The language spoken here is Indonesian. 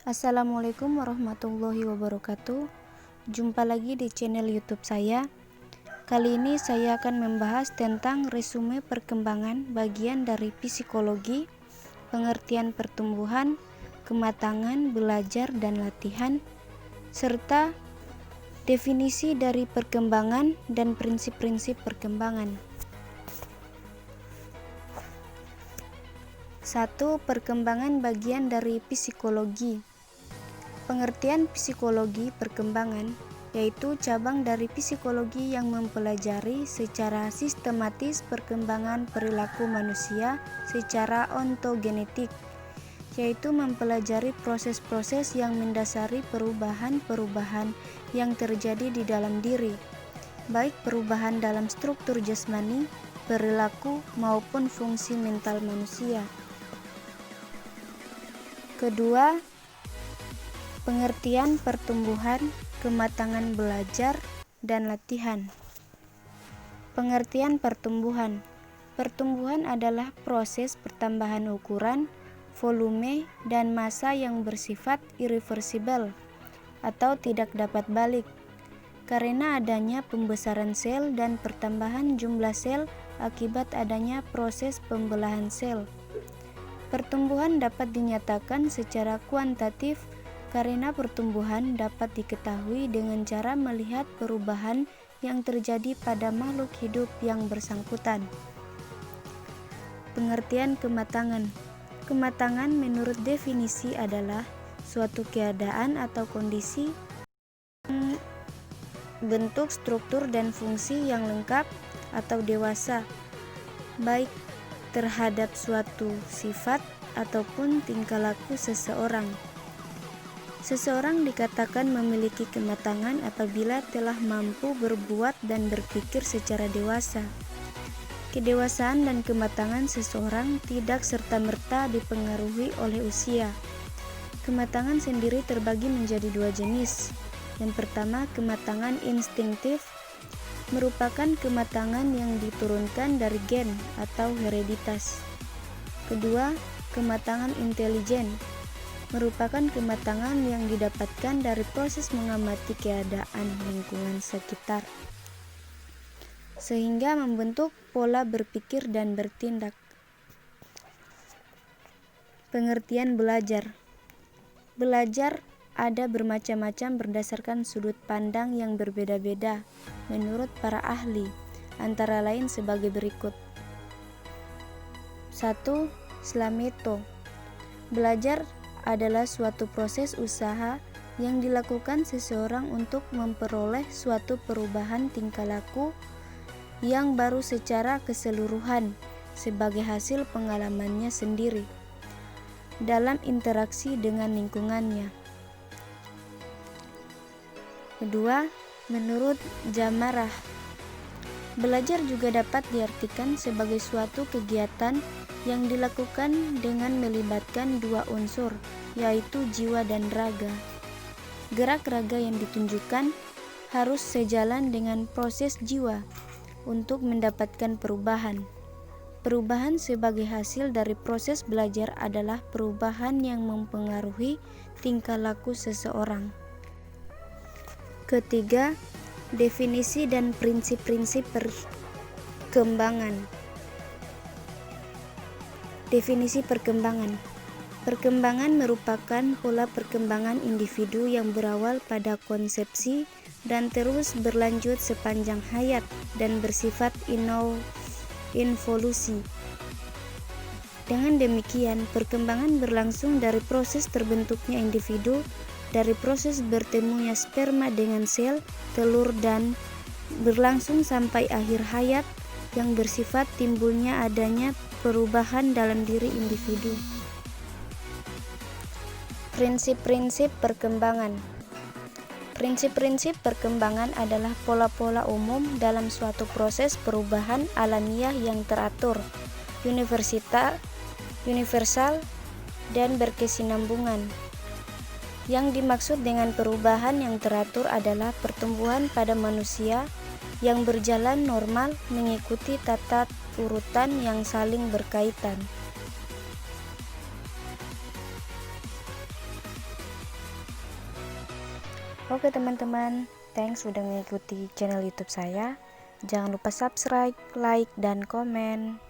Assalamualaikum warahmatullahi wabarakatuh. Jumpa lagi di channel YouTube saya. Kali ini saya akan membahas tentang resume perkembangan bagian dari psikologi, pengertian pertumbuhan, kematangan, belajar dan latihan, serta definisi dari perkembangan dan prinsip-prinsip perkembangan. 1. Perkembangan bagian dari psikologi. Pengertian psikologi perkembangan yaitu cabang dari psikologi yang mempelajari secara sistematis perkembangan perilaku manusia secara ontogenetik, yaitu mempelajari proses-proses yang mendasari perubahan-perubahan yang terjadi di dalam diri, baik perubahan dalam struktur jasmani, perilaku, maupun fungsi mental manusia. Kedua, pengertian pertumbuhan, kematangan belajar, dan latihan. Pengertian pertumbuhan. Pertumbuhan adalah proses pertambahan ukuran, volume, dan massa yang bersifat irreversibel atau tidak dapat balik karena adanya pembesaran sel dan pertambahan jumlah sel akibat adanya proses pembelahan sel. Pertumbuhan dapat dinyatakan secara kuantitatif karena pertumbuhan dapat diketahui dengan cara melihat perubahan yang terjadi pada makhluk hidup yang bersangkutan. Pengertian kematangan. Kematangan menurut definisi adalah suatu keadaan atau kondisi bentuk, struktur, dan fungsi yang lengkap atau dewasa, baik terhadap suatu sifat ataupun tingkah laku seseorang. Seseorang dikatakan memiliki kematangan apabila telah mampu berbuat dan berpikir secara dewasa. Kedewasaan dan kematangan seseorang tidak serta-merta dipengaruhi oleh usia. Kematangan sendiri terbagi menjadi dua jenis. Yang pertama, kematangan instinktif, merupakan kematangan yang diturunkan dari gen atau hereditas. Kedua, kematangan intelijen, merupakan kematangan yang didapatkan dari proses mengamati keadaan lingkungan sekitar, sehingga membentuk pola berpikir dan bertindak. Pengertian belajar. Belajar ada bermacam-macam berdasarkan sudut pandang yang berbeda-beda menurut para ahli, antara lain sebagai berikut. 1. Slameto. Belajar adalah suatu proses usaha yang dilakukan seseorang untuk memperoleh suatu perubahan tingkah laku yang baru secara keseluruhan sebagai hasil pengalamannya sendiri dalam interaksi dengan lingkungannya. Kedua, menurut Jamarah, belajar juga dapat diartikan sebagai suatu kegiatan yang dilakukan dengan melibatkan dua unsur, yaitu jiwa dan raga. Gerak raga yang ditunjukkan harus sejalan dengan proses jiwa untuk mendapatkan perubahan. Perubahan sebagai hasil dari proses belajar adalah perubahan yang mempengaruhi tingkah laku seseorang. Ketiga, definisi dan prinsip-prinsip perkembangan. Definisi perkembangan. Perkembangan merupakan pola perkembangan individu yang berawal pada konsepsi dan terus berlanjut sepanjang hayat dan bersifat involusi. Dengan demikian, perkembangan berlangsung dari proses terbentuknya individu, dari proses bertemunya sperma dengan sel, telur, dan berlangsung sampai akhir hayat yang bersifat timbulnya adanya perubahan dalam diri individu. Prinsip-prinsip perkembangan. Prinsip-prinsip perkembangan adalah pola-pola umum dalam suatu proses perubahan alamiah yang teratur, universal, dan berkesinambungan. Yang dimaksud dengan perubahan yang teratur adalah pertumbuhan pada manusia yang berjalan normal mengikuti tata urutan yang saling berkaitan. Oke teman-teman, thanks sudah mengikuti channel YouTube saya. Jangan lupa subscribe, like, dan komen.